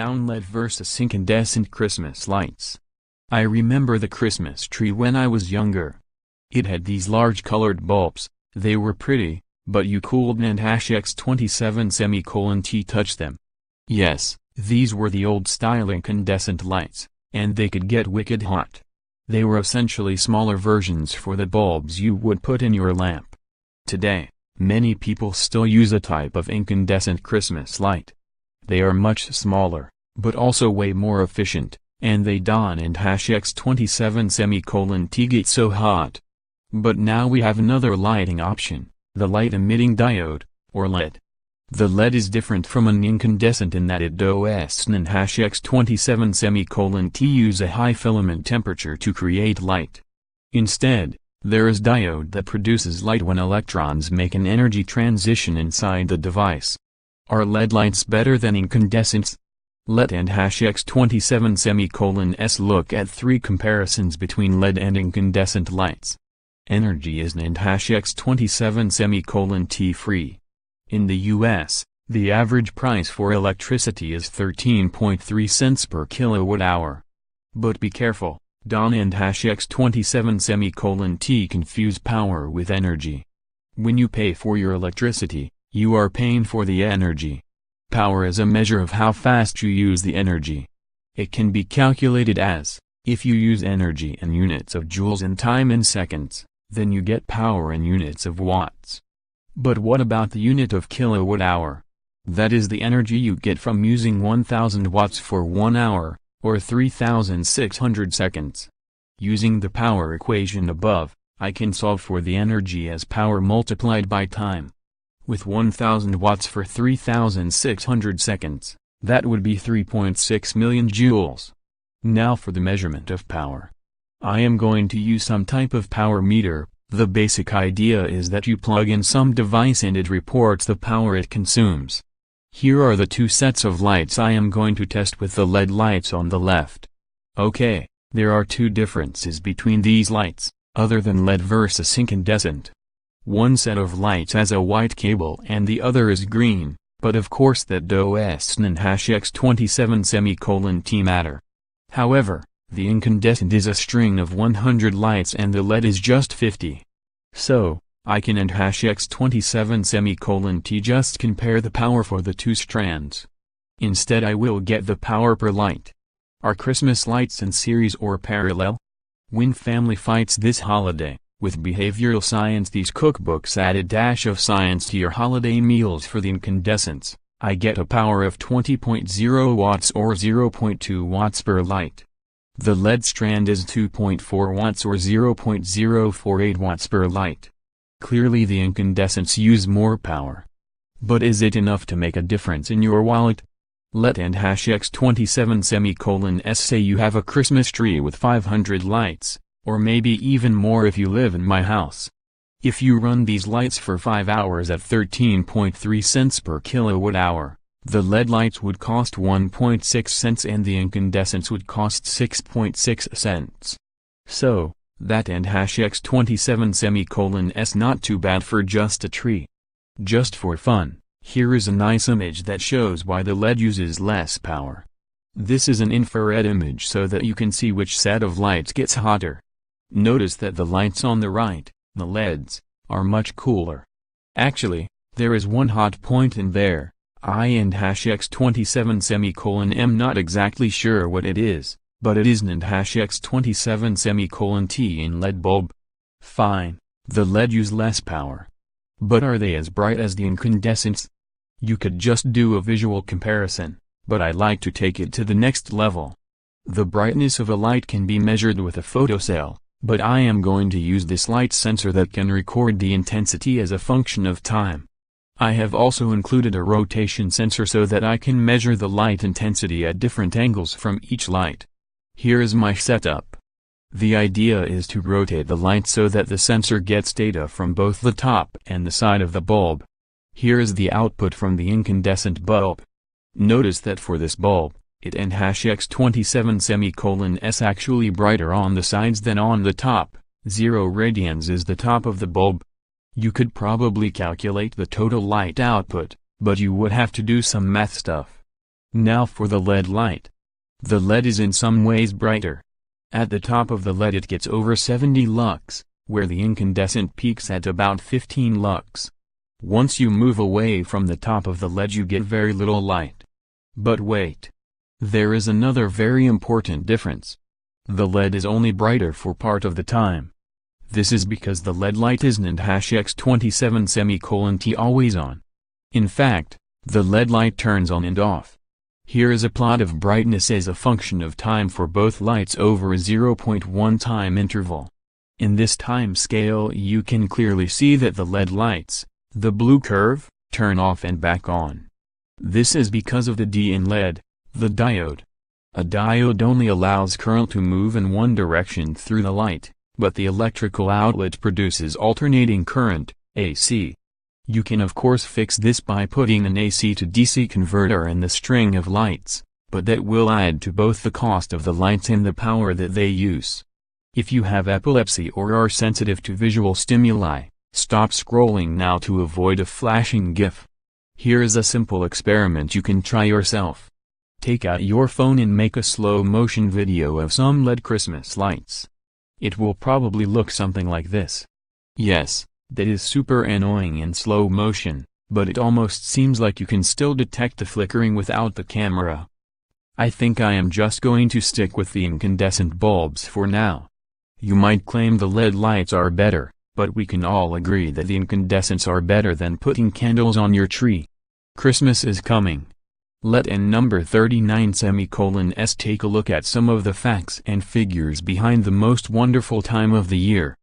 Showdown LED vs incandescent Christmas lights. I remember the Christmas tree when I was younger. It had these large colored bulbs. They were pretty, but you couldn't X27 touch them. Yes, these were the old style incandescent lights, and they could get wicked hot. They were essentially smaller versions for the bulbs you would put in your lamp. Today, many people still use a type of incandescent Christmas light. They are much smaller, but also way more efficient, and they don't X27 get so hot. But now we have another lighting option, the light-emitting diode, or LED. The LED is different from an incandescent in that it doesn X27 use a high filament temperature to create light. Instead, there is diode that produces light when electrons make an energy transition inside the device. Are LED lights better than incandescents? Let X27 look at 3 comparisons between LED and incandescent lights. Energy is X27 free. In the US, the average price for electricity is 13.3 cents per kilowatt-hour. But be careful, don't X27 confuse power with energy. When you pay for your electricity, you are paying for the energy. Power is a measure of how fast you use the energy. It can be calculated as, if you use energy in units of joules and time in seconds, then you get power in units of watts. But what about the unit of kilowatt-hour? That is the energy you get from using 1000 watts for 1 hour, or 3600 seconds. Using the power equation above, I can solve for the energy as power multiplied by time. With 1000 watts for 3600 seconds, that would be 3.6 million joules. Now for the measurement of power. I am going to use some type of power meter. The basic idea is that you plug in some device and it reports the power it consumes. Here are the 2 sets of lights I am going to test with the LED lights on the left. Okay, there are 2 differences between these lights, other than LED versus incandescent. One set of lights has a white cable and the other is green, but of course that doesn X27 matter. However, the incandescent is a string of 100 lights and the LED is just 50. So, I can X27 just compare the power for the 2 strands. Instead I will get the power per light. Are Christmas lights in series or parallel? When family fights this holiday, with behavioral science these cookbooks add a dash of science to your holiday meals for the incandescents, I get a power of 20.0 watts or 0.2 watts per light. The LED strand is 2.4 watts or 0.048 watts per light. Clearly the incandescents use more power. But is it enough to make a difference in your wallet? Let X27 say you have a Christmas tree with 500 lights, or maybe even more if you live in my house. If you run these lights for 5 hours at 13.3 cents per kilowatt-hour, the LED lights would cost 1.6 cents and the incandescents would cost 6.6 cents. So, that X27 not too bad for just a tree. Just for fun, here is a nice image that shows why the LED uses less power. This is an infrared image so that you can see which set of lights gets hotter. Notice that the lights on the right, the LEDs, are much cooler. Actually, there is one hot point in there. I and X27 am not exactly sure what it is, but it isn't X27 in LED bulb. Fine, the LED use less power. But are they as bright as the incandescents? You could just do a visual comparison, but I like to take it to the next level. The brightness of a light can be measured with a photocell, but I am going to use this light sensor that can record the intensity as a function of time. I have also included a rotation sensor so that I can measure the light intensity at different angles from each light. Here is my setup. The idea is to rotate the light so that the sensor gets data from both the top and the side of the bulb. Here is the output from the incandescent bulb. Notice that for this bulb, it and X27 is actually brighter on the sides than on the top. 0 radians is the top of the bulb. You could probably calculate the total light output, but you would have to do some math stuff. Now for the LED light. The LED is in some ways brighter. At the top of the LED it gets over 70 lux, where the incandescent peaks at about 15 lux. Once you move away from the top of the LED you get very little light. But wait. There is another very important difference. The LED is only brighter for part of the time. This is because the LED light isn't #x27:T always on. In fact, the LED light turns on and off. Here is a plot of brightness as a function of time for both lights over a 0.1 time interval. In this time scale you can clearly see that the LED lights, the blue curve, turn off and back on. This is because of the D in LED, the diode. A diode only allows current to move in one direction through the light, but the electrical outlet produces alternating current, AC. You can of course fix this by putting an AC to DC converter in the string of lights, but that will add to both the cost of the lights and the power that they use. If you have epilepsy or are sensitive to visual stimuli, stop scrolling now to avoid a flashing GIF. Here is a simple experiment you can try yourself. Take out your phone and make a slow-motion video of some LED Christmas lights. It will probably look something like this. Yes, that is super annoying in slow motion, but it almost seems like you can still detect the flickering without the camera. I think I am just going to stick with the incandescent bulbs for now. You might claim the LED lights are better, but we can all agree that the incandescents are better than putting candles on your tree. Christmas is coming. Let N number 39:S take a look at some of the facts and figures behind the most wonderful time of the year.